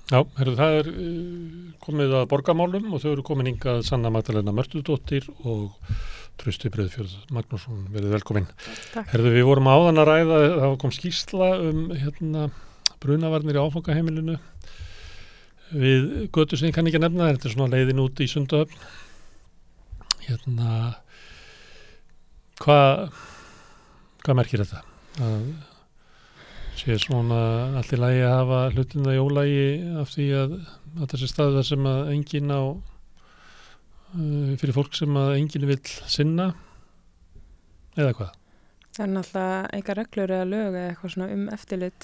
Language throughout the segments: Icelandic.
Já, það komið að borgarmálum og þau eru komin hingað Sanna Magdalena Mörtudóttir og Trausti Breiðfjörð Magnússon, verið velkomin. Takk. Við vorum áðan að ræða, það kom skýrsla brunavarnir í áfangaheimilinu við götu sem ég kann ekki nefna, þetta svona leiðin út í Sundahöfn. Hvað merkir þetta? Að sé svona allt í lagi að hafa hlutina í ólagi af því að þessi staður sem að enginn á fyrir fólk sem að enginn vill sinna eða hvað? Það er náttúrulega engar reglur eða lög eða eitthvað svona eftirlit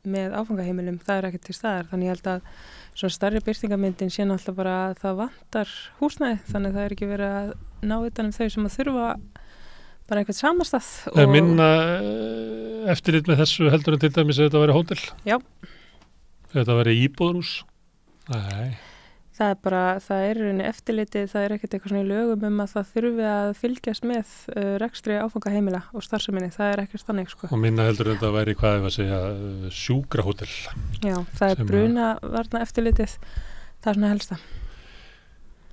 með áfangaheimilum, það er ekki til staðar, þannig ég held að svona stærri birtingamyndin sé náttúrulega bara að það vantar húsnæði, þannig það er ekki verið að ná utan þau sem að þurfa bara eitthvað samastað. Er minna eftirlit með þessu heldur en til dæmis ef þetta væri hótel? Já. Ef þetta væri íbúðarhús? Nei. Það er rauninni eftirlitið, það er ekkert eitthvað svona í lögum að það þurfi að fylgjast með rekstri áfangaheimila og starfseminni, það er ekkert þannig sko. Og minna heldur en þetta væri hvað ef að segja sjúkrahótel? Já, það er brunavarna eftirlitið, það er svona helsta.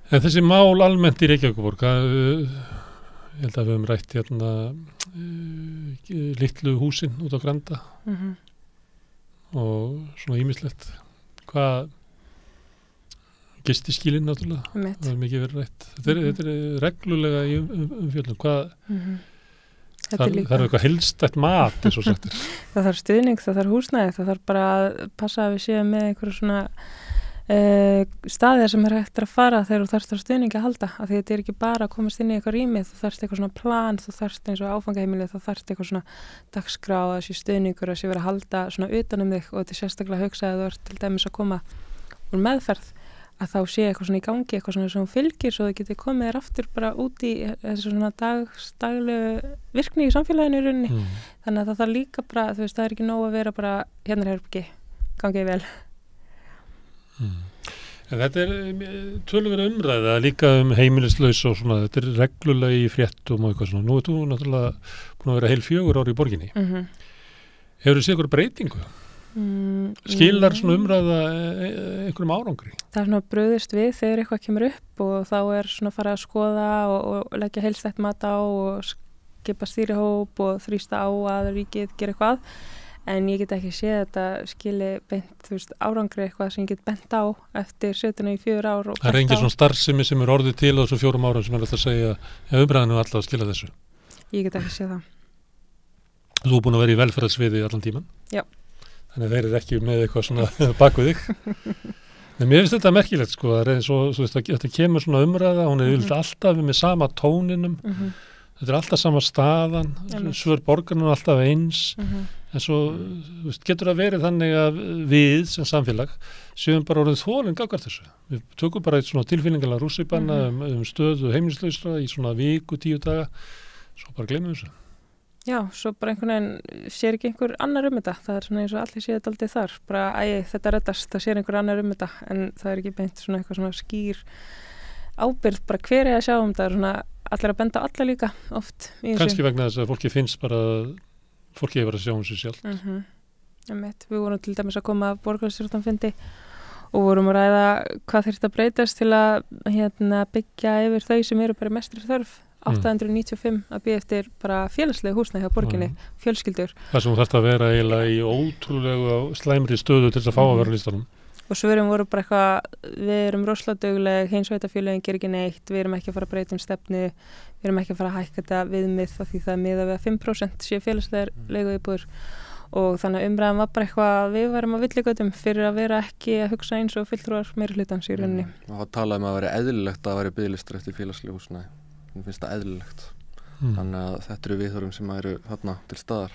En þessi mál almennt í Reykjavíkurborg, ég held að við höfum rætt litlu húsin út á Granda og svona ýmislegt. Hvað gistiskílinn náttúrulega, það er mikið verið rætt. Þetta er reglulega í umfjöllum. Það er eitthvað heilstætt mat eins og sagt er. Það þarf stuðning, það þarf húsnæði, það þarf bara að passa að við séum með einhverja svona staðir sem er hægt að fara þegar þú þarfst á stuðningi að halda, af því þetta er ekki bara að komast inn í eitthvað rými, þú þarfst eitthvað svona plan, þú þarfst eins og áfangaheimilið, þú þarfst eitthvað svona dagskrá, að sé stuðningur, að sé verið að halda svona utan þig og þetta er sérstaklega hugsað að þú ert til dæmis að koma úr meðferð, að þá sé eitthvað svona í gangi, eitthvað svona sem fylgir svo þau getur komið þér aftur bara út í þessu svona daglegu virkni í samfélaginu í rauninni. Þannig að það þarf líka bara, þú veist, það er ekki nóg að vera bara hérna er herbergi, gangið vel. En þetta er töluverð umræða líka heimilislaus og svona, þetta er reglulega í fréttum og eitthvað svona. Nú þú náttúrulega búin að vera heil 4 ár í borginni. Hefur þú séð eitthvað breytingu? Skilar svona umræða einhverjum árangri? Það er svona brugðist við þegar eitthvað kemur upp og þá er svona farið að skoða og leggja heilstætt mat á og skipa stýrihóp og þrýsta á að ríkið gera eitthvað. En ég get ekki séð þetta skili beint, þú veist, árangri eitthvað sem ég get bent á eftir 17 í 4 ár. Það er engin svona starfsemi sem er orðið til á þessu 4 árum sem er alltaf að segja að umræðinu alltaf að skila þessu? Ég get ekki séð það. Þú er búin að vera í velferðarsviði allan tíman? Já. Þannig þeir eru ekki með eitthvað svona bak við þig. En mér finnst þetta merkilegt sko, það er eins og þú veist, þetta kemur svona umræða, hún er alltaf með sama tóninum, þetta er alltaf sama staðan, svör borgarnir alltaf eins, en svo þú veist, getur það verið þannig að við sem samfélag séum bara orðið þolinn gagnvart þessu. Við tökum bara eitt svona tilfinningalega rússipanna stöðu heimilislausra í svona viku, 10 daga, svo bara gleymum þessu. Já, svo bara einhvern veginn sér ekki einhver annar þetta. Það er svona eins og allir séð þetta aldrei þar. Bara, þetta reddast, það sér einhver annar þetta. En það er ekki beint svona eitthvað svona skýr ábyrgð, bara hver er að sjá þetta. Það er svona allir að benda alla líka oft. Kannski vegna þess að fólki finnst bara, fólki hefur að sjá sig sjálft. Við vorum til dæmis að koma af borgarstjórnarfundi og vorum að ræða hvað þyrfti að breytast til að byggja yfir þau sem eru bara mestri þörf. 895 að bíða eftir bara félagslega húsnæði hjá borginni, fjölskyldur. Það sem þarf að vera eiginlega í ótrúlega slæmri stöðu til þess að fá að vera á listanum. Og svörin voru bara eitthvað, við erum rosalega dugleg, hins sveitarfélögin gerir ekki neitt, við erum ekki að fara að breyta stefnu, við erum ekki að fara að hækka þetta viðmið af því það er miðað við að 5% séu félagslegar leiguíbúðir og þannig að umræðan var bara eitthvað við varum að villigötum fyrir að vera ekki að hugsa eins og fulltrúar meirihlutans í rauninni. Og það talaði um að vera eðlilegt að vera biðlistar eftir félagslega húsnæði. Mér finnst það eðlilegt. Þannig að þetta eru viðhorfum sem eru þarna til staðar.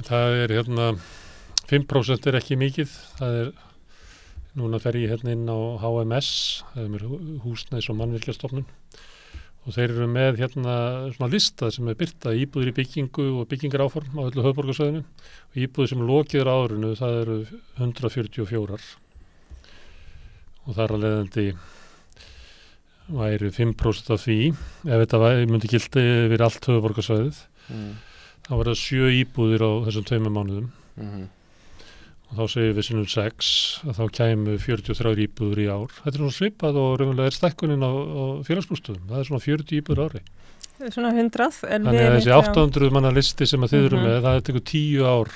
Það er 5% er ekki mikið. Það er, núna fer ég inn á HMS, það er húsnæðis- og mannvirkjastofnun og þeir eru með svona lista sem er birta íbúðir í byggingu og byggingaráform á öllu höfuðborgarsvæðinu og íbúðir sem lokið á árinu, það eru 144 og þar að leiðandi væri 5% af því ef þetta myndi gildi yfir allt höfuðborgarsvæðið þá verða 7 íbúðir á þessum 2 mánuðum og þá segir við sinnum 6 að þá kæmu 43 íbúður í ár. Þetta er svona svipað og raunverulega er stækkunin á félagsbústöðum. Það er svona 40 íbúður ári. Það er svona 100. Þannig að þessi 800 manna listi sem að þið eru með, það tekur 10 ár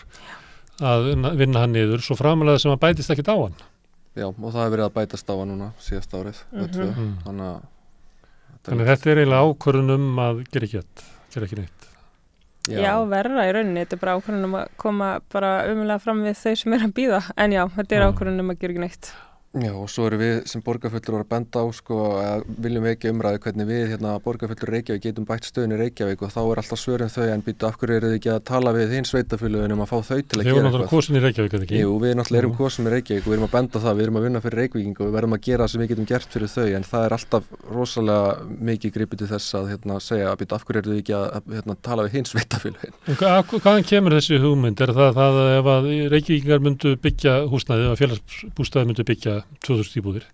að vinna hann niður, svo framalega sem að bætist ekkert á hann. Já, og það hefur verið að bætast á hann núna síðast árið. Þannig að þetta er eiginlega ákvörðun að gera ekki neitt. Já, verra í rauninni, þetta er bara ákvörðun að koma bara umulega fram við þau sem að bíða, en já, þetta er ákvörðun að gera ekki neitt. Já, og svo erum við sem borgarfullur að benda á, að viljum við ekki umræðu hvernig við borgarfullur Reykjavík getum bætt stöðunni Reykjavík og þá er alltaf svörin þau en býtu af hverju eru þið ekki að tala við hinn sveitafélögin að fá þau til að gera eitthvað. Þið voru náttúrulega kosin í Reykjavík, eða ekki? Jú, við náttúrulega erum kosin í Reykjavík og við erum að benda það, við erum að vinna fyrir Reykjavíking og við verðum að gera það sem við getum gert fyrir þau en það er alltaf rosalega mikið gripið til þess að segja að býtu af hverju eru þið ekki að tala við hinn sveitafélögin. Hvaðan kemur þessi hugmynd? Er það ef að Reykjavíkingar myndu byggja húsnæði, ef félagsbústaðir myndu byggja 2000 íbúðir,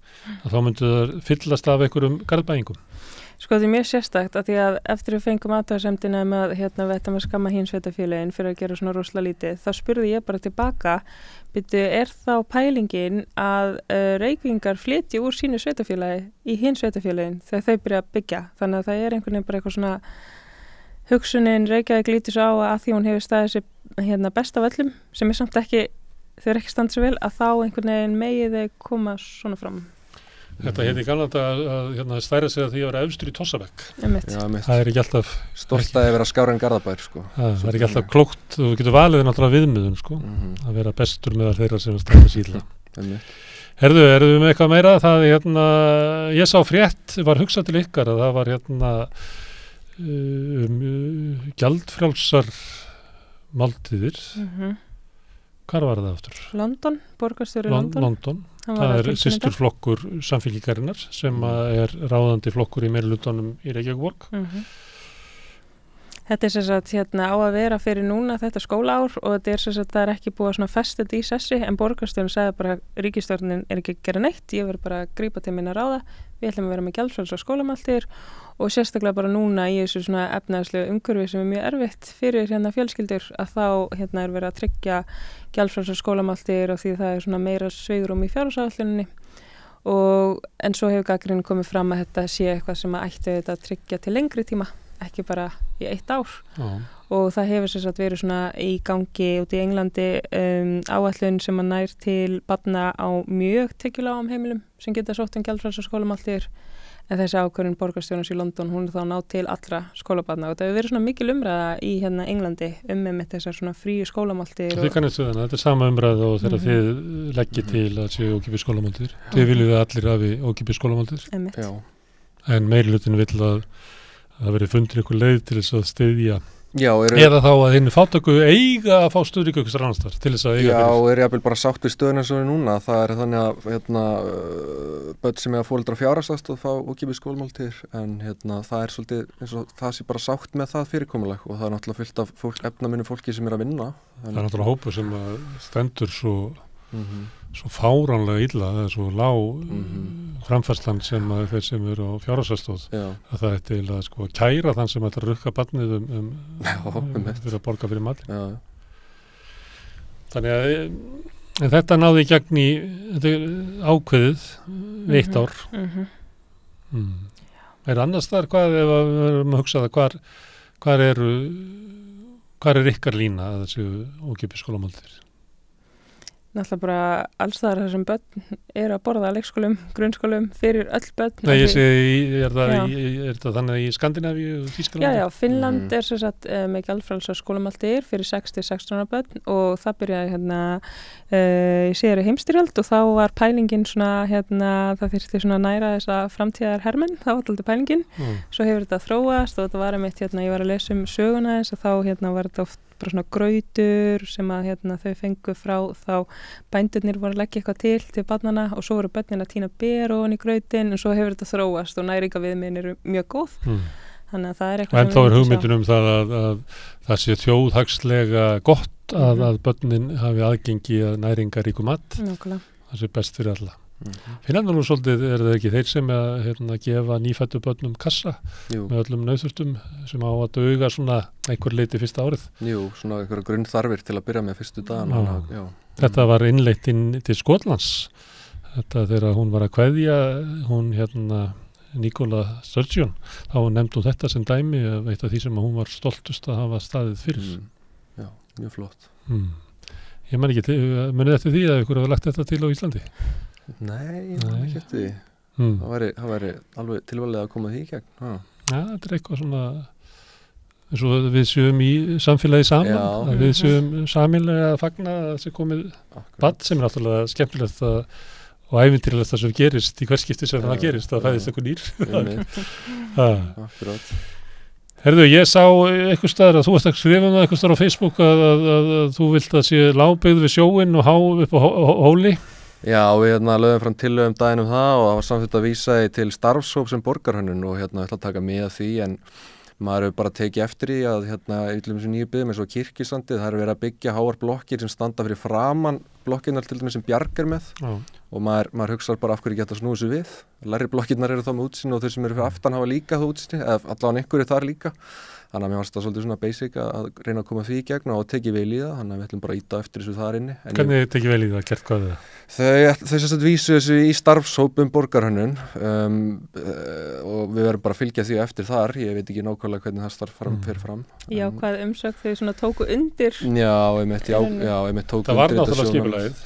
að þá myndu það fyllast af einhverjum garðbæingum? Sko þetta er mjög sérstakt að því að eftir við fengum athugasemdina að við ættum að skamma hinn sveitafélögin fyrir að gera svona rosalega lítið, þá spurði ég bara tilbaka, er þá pælingin að Reykjavíkingar flytji úr sínu sveitafélagi í hinn sveitafélögin þegar þau byrja að byggja, þannig að það er einhvern veginn bara eitthvað svona hugsunin Reykjavík lítur svo á að því hún hefur staðið sér best af öllum sem er samt ekki, þau eru ekki standið svo vel að þá einhvern veginn megið þau koma svona fram. Þetta í gamla að stæra sig að því að vera efstur í Tossabekk. Það er ekki alltaf stolt að vera skára en Garðabær það er ekki alltaf klókt, þú getur valið náttúrulega viðmiðun að vera bestur með þeirra sem stæra síðla. Herðu við með eitthvað meira? Það ég sá frétt, var hugsað til ykkar að það var gjaldfrjálsar máltíðir. Hvar var það aftur? London, borgarstjóri London. Það er systurflokkur Samfylkingarinnar sem er ráðandi flokkur í meirihlutanum í Reykjavík. Þetta er sem sagt á að vera fyrir núna þetta skólaár og þetta er sem sagt það er ekki búið að festa þetta í sessi en borgarstjórinn sagði bara ríkisstjórnin er ekki að gera neitt, ég verður bara að grípa til minna ráða, við ætlum að vera með gjaldfrjálsar skólamáltíðir og sérstaklega bara núna í þessu svona efnahagslegu umhverfi sem er mjög erfitt fyrir fjölskyldur að þá er verið að tryggja gjaldfrjálsar skólamáltíðir og því það er svona meira svigrúm í fjárhagsáætluninni en svo hefur gagnrýnin komið fram að þetta sé eitthvað sem ætti að tryggja til lengri tíma ekki bara í 1 ár og það hefur sem sagt verið svona í gangi út í Englandi áætlun sem að nær til barna á mjög tekjulágum heimilum sem geta sótt gjaldfrjálsar skólamáltíðir en þessi ákvörðun borgarstjórans í London hún er þá ná til allra skólabarna og það hefur verið svona mikil umræða í Englandi með þessar svona fríu skólamáltíðir. Þið kannist við þetta er sama umræða og þegar þið leggið til að séu ókeypis skólamáltíðir. Þið viljið allir hafi ókeypis skólamáltíðir. En meirihlutin vill að það verið fundin einhver leið til þess að styðja eða þá að hinn fátöku eiga að fá stuðningu ykkur annars þar til þess að eiga fyrir. Já, ég vil bara sátt við stöðuna eins og núna. Það er þannig að börn sem eiga foreldra fjárhagsaðstoð fá ókeypis skólamáltíðir en það er svolítið eins og það sé bara sátt með það fyrirkomulag og það er náttúrulega fullt af efnaminni fólki sem er að vinna. Það er náttúrulega hópur sem stendur svo fáránlega illa, það er svo lág framfærslan sem þeir sem eru á fjárhagsaðstoð að það er til að kæra þann sem ætlar að rukka barnið fyrir að borga fyrir matinn. Þannig að þetta náði í gegn í ákveðið 1 ár. Er annars þar hvað ef við erum að hugsa það hvar er ykkar lína að þessu ókeypis skólamáltíðir? Náttúrulega bara alls þar þessum börn eru að borða leikskólum, grunnskólum fyrir öll börn. Nei, ég segi, er það þannig í Skandinavíu og Þýskalandi? Já, Finnland er sem sagt með gjaldfrjálsar skólamáltíðir fyrir 6-16 ára börn og það byrjaði í síðari heimsstyrjöld og þá var pælingin svona það þyrfti svona næra þessa framtíðar hermenn, það var alltaf pælingin. Svo hefur þetta þróast og þetta var einmitt ég var að lesa söguna þess og þá var þetta oft bara svona grautur sem að þau fengu frá þá bændurnir voru að leggja eitthvað til barnana og svo voru börnin að tína ber ofan í grautin og svo hefur þetta þróast og næringarviðmiðin eru mjög góð. Þannig að það er eitthvað en þá er hugmyndin það að það sé þjóðhagslega gott að börnin hafi aðgengi að næringaríku mat. Nákvæmlega. Það sé best fyrir alla. Finnarnar nú svolítið það ekki þeir sem að gefa nýfættu börnum kassa Jú. með öllum nauðþurftum sem á að duga svona einhver leiti fyrsta árið. Jú, svona einhverja grunnþarfir til að byrja með fyrstu dagana. Já. Þetta var innleitt inn til Skotlands. Þetta þegar hún var að kveðja, hún Nicola Sturgeon, þá nefndi hún þetta sem dæmi af eitt af því sem hún var stoltust að hafa staðið fyrir. Já, mjög flott. Ég man ekki, munið eftir því að ykkur hafa lagt þetta til á Íslandi? Nei, ekki eftir því. Það væri alveg tilvalið að koma því í gegn. Já, þetta eitthvað svona eins og við séum í samfélagi saman, að við séum sameiginlega að fagna að það sé komið barn sem náttúrulega skemmtilegt og ævintýralegt það sem gerist í hverskipti sem það gerist, það fæðist eitthvað nýr. Akkurát. Herðu, ég sá eitthvað staðar að þú varst að skrifa það eitthvað staðar á Facebook að þú vilt að sé lágbyggð við sjóinn og há upp á hóli. Já, við lögðum fram tillögum daginn það og það var samþykkt að vísa til starfshóp sem borgarhönnun og ætla að taka með því en maður hefur bara tekið eftir í að í þessum nýju byggðum eins og Kirkjusandi það er verið að byggja háar blokkir sem standa fyrir framan blokkirnar til dæmis sem Bjarg er með og maður hugsar bara af hverju geta snúið sér við. Lægri blokkirnar eru þá með útsýni og þeir sem eru fyrir aftan hafa líka þá útsýni, eða allavega einhverju þar líka. Þannig að mér fannst það svolítið svona basic að reyna að koma því í gegn og tekið vel í það, þannig að við ætlum bara að íta eftir þessu þar inni. Hvernig tekið vel í það, gert hvað það? Þau sem sagt vísu þessu í starfshópum borgarhönnun og við verðum bara að fylgja því eftir þar, ég veit ekki nákvæmlega hvernig það starf fer fram. Já, hvað umsögn þau svona tóku undir? Já, einmitt tóku það var náttúrulega skipulagið,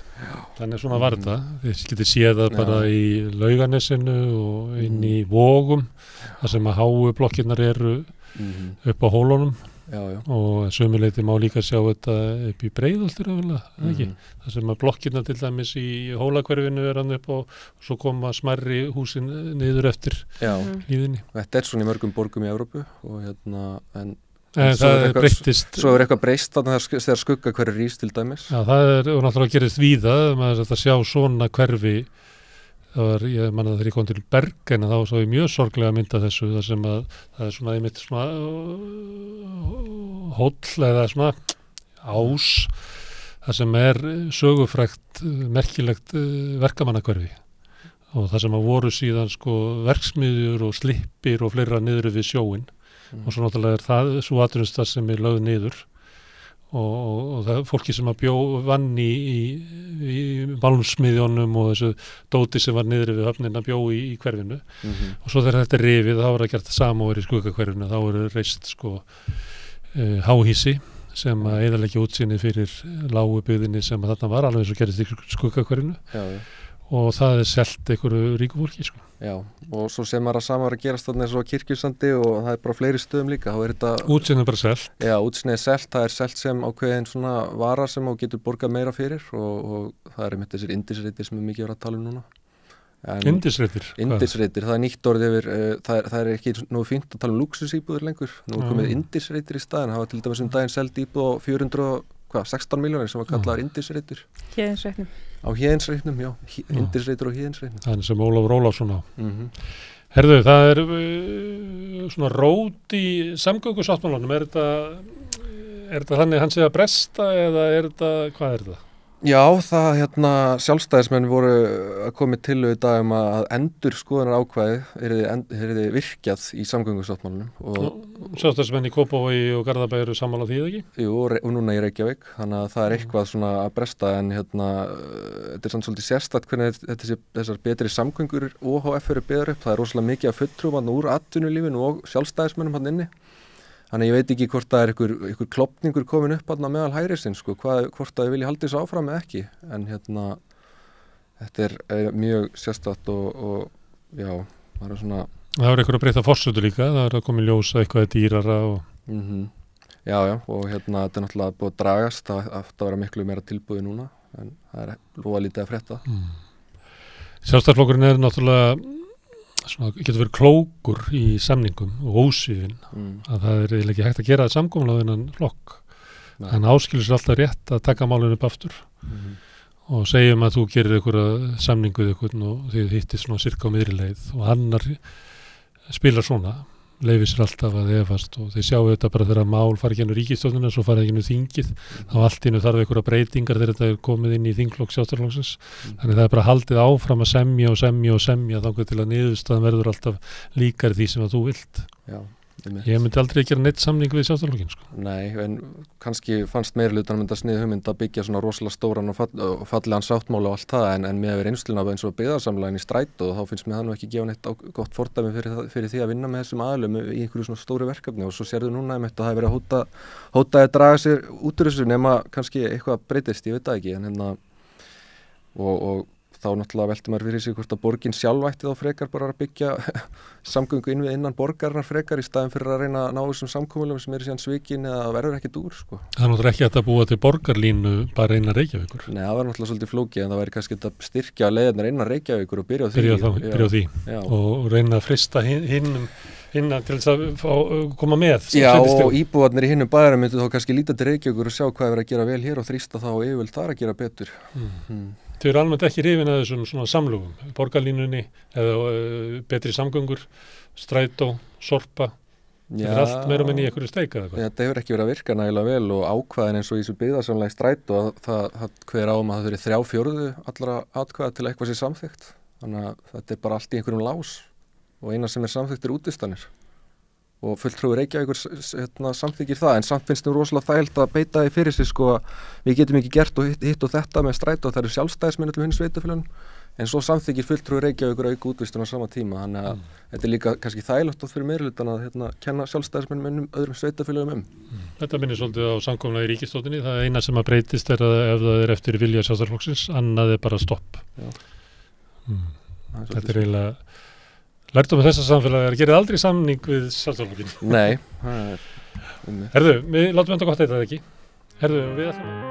þannig svona var þetta, þið getið séð það bara í Laugarnesinu og inn í Vogum, þar sem að háu blokkirnar eru upp á hólunum og sömuleyti má líka sjá þetta upp í Breiðholti þar sem að blokkirna til dæmis í hólakverfinu er hann upp og svo koma smærri húsin niður eftir líðinni. Þetta er svona í mörgum borgum í Evrópu og en það breyttist. Svo er eitthvað breyst þegar skugga hverju rís til dæmis. Já, það er náttúrulega gerist víða maður að sjá svona hverfi. Ég manna þegar ég kom til Bergen þá svo ég mjög sorglega mynda þessu þar sem að það er svona einmitt svona hóll eða svona ás þar sem er sögufrægt merkilegt verkamannahverfi og það sem að voru síðan verksmiðjur og slippir og fleira niður við sjóinn og svo náttúrulega er það svo atvinnustar sem er lögð niður og það fólki sem að vann í malmsmiðjónum og þessu dóti sem var niðri við höfnina bjó í hverfinu og svo þegar þetta er rifið þá er það gert samóver í skuggakverfinu þá eru reist háhísi sem að eyðileggja útsýnið fyrir lágu byggðinni sem að þarna var alveg eins og gerist í skuggakverfinu og það er selt einhverju ríku fólki Já, og svo sem maður að sama var að gerast þarna eins og Kirkjusandi og það er bara fleiri stöðum líka þá er þetta útsýnið bara selt Já, útsýnið er selt, það er selt sem ákveðin svona vara sem þú getur borgað meira fyrir og það er einmitt þessir indisreitir sem er mikið verið að tala núna Indisreitir? Indisreitir, það er nýtt orðið yfir það er ekki nú fínt að tala luxusíbúðir lengur nú er komið indisreitir í staðinn það var til dæmis daginn selt íbúð á 416 milljónir sem var kallaðar indisreitir Héðinsreitnum Á Héðinsreitnum, já, indisreitur á Héðinsreitnum Það er sem Ólafur Ólafsson á Herðu, það er svona rót í samgöngusáttmálanum er þetta þannig hann sé að bresta eða hvað er þetta? Já, það sjálfstæðismenn voru að koma til í dag að endurskoðunar ákvæði yrði virkjað í samgöngusáttmálanum Sjálfstæðismenn í Kópavogi og Garðabæ eru sammála því eða ekki? Jú, og núna í Reykjavík þannig að það er eitthvað svona að bresta en þetta er samt svolítið sérstakt hvernig þessar betri samgöngur OHF eru byggðar upp, það er rosalega mikið að fulltrúum úr atvinnulífinu og sjálfstæðismennum hann inni Þannig ég veit ekki hvort það er einhver klopningur komin upp meðal hægrisins, hvort það vilja halda þessu áfram eða ekki. En þetta er mjög sérstakt og já, það er svona... Það er eitthvað að breyta forsötu líka, það er að koma í ljós að eitthvað er dýrara og... Já, og þetta er náttúrulega búið að dragast, það átti að vera miklu meira tilbúið núna, en það er lofa lítið að frétta. Sjálfstæðisflokkurinn er náttúrulega... getur verið klókur í samningum og ósvífin að það er eiginlega ekki hægt að gera það samkomlega innan flokk en áskilur sér alltaf rétt að taka málinu upp aftur og segjum að þú gerir einhverja samningu við einhvern og þið hittist svona sirka á miðri leið og annar spilar svona leyfir sér alltaf að efast og þeir sjáu þetta bara þegar mál fara ekki inn á ríkisstjórnina svo fara ekki inn á þingið þá allt innu þarf einhverja breytingar þegar þetta er komið inn í þingflokk Sjálfstæðisflokksins þannig það er bara haldið áfram að semja þangað til að niðurstaðan verður alltaf líkar því sem að þú vilt. Já. Ég myndi aldrei gera neitt samning við Sjálfstæðisflokkinn sko. Nei, en kannski fannst meirihlutanum þetta snið hugmynd að byggja svona rosalega stóran og fallegan sáttmála og allt það en með reynsluna eins og byggðarsamlaginn í Strætó þá finnst mér það nú ekki gefa neitt gott fordæmi fyrir því að vinna með þessum aðilum í einhverju svona stóru verkefni og svo sérðu núna að það hefur verið að hóta að draga sér út úr þessu nema kannski eitthvað breytist, ég veit það ekki en og þá náttúrulega velti maður fyrir sig hvort að borgin sjálf ætti þá frekar bara að byggja samgöngu innvið innan borgarinnar frekar í staðin fyrir að reyna að ná þessum samkomulum sem eru síðan svikin eða verður ekkert úr sko. Það er náttúrulega ekki hægt að búa til borgarlínu bara innan Reykjavíkur. Nei, það var náttúrulega svolítið flókið en það væri kannski að styrkja leiðirnar innan Reykjavíkur og byrja á því og reyna að frista hinna til þess að koma með. Já og íbúarnir í hinnum bæjarum myndu þá kannski líta til Reykjavíkur og sjá hvað er verið að gera vel hér og þrýsta þá yfirvöld þar að gera betur. Þau eru almennt ekki hrifin að þessum svona samlugum, borgarlínunni eða betri samgöngur, Strætó, Sorpa, þetta er allt meira menn í einhverju steika eða hvað? Þetta hefur ekki verið að virka nægilega vel og ákvæðin eins og í þessu byggðarsamlagi Strætó það hver á að það verið 3/4 allra atkvæða til eitthvað sé samþykkt. Þannig að þetta er bara allt í einhverjum lás og eina sem er samþykkt er útvistanir. Og fulltrúi Reykjavíkur samþykir það en samt finnst nú rosalega þægilt að beita því fyrir sig sko við getum ekki gert og hitt og þetta með Strætó það eru sjálfstæðismenn til hinn sveitafélagin en svo samþykir fulltrúi Reykjavíkur auka útvistun á sama tíma þannig að þetta er líka kannski þægilegt fyrir meirihlutann að kenna sjálfstæðismennum öðrum sveitafélagum Þetta minnir svolítið á samkomulagi í ríkisstjórninni það eina sem að breytist er að ef það er eftir vilja Sjálfstæðisflokksins annað er bara stopp Þetta er eiginlega Lærdómur þessa samfélagi er að gera aldrei samning við Sjálfstæðisflokkinn. Nei. Herðu, við látum enda gott eitthvað ekki. Herðu, við ætlum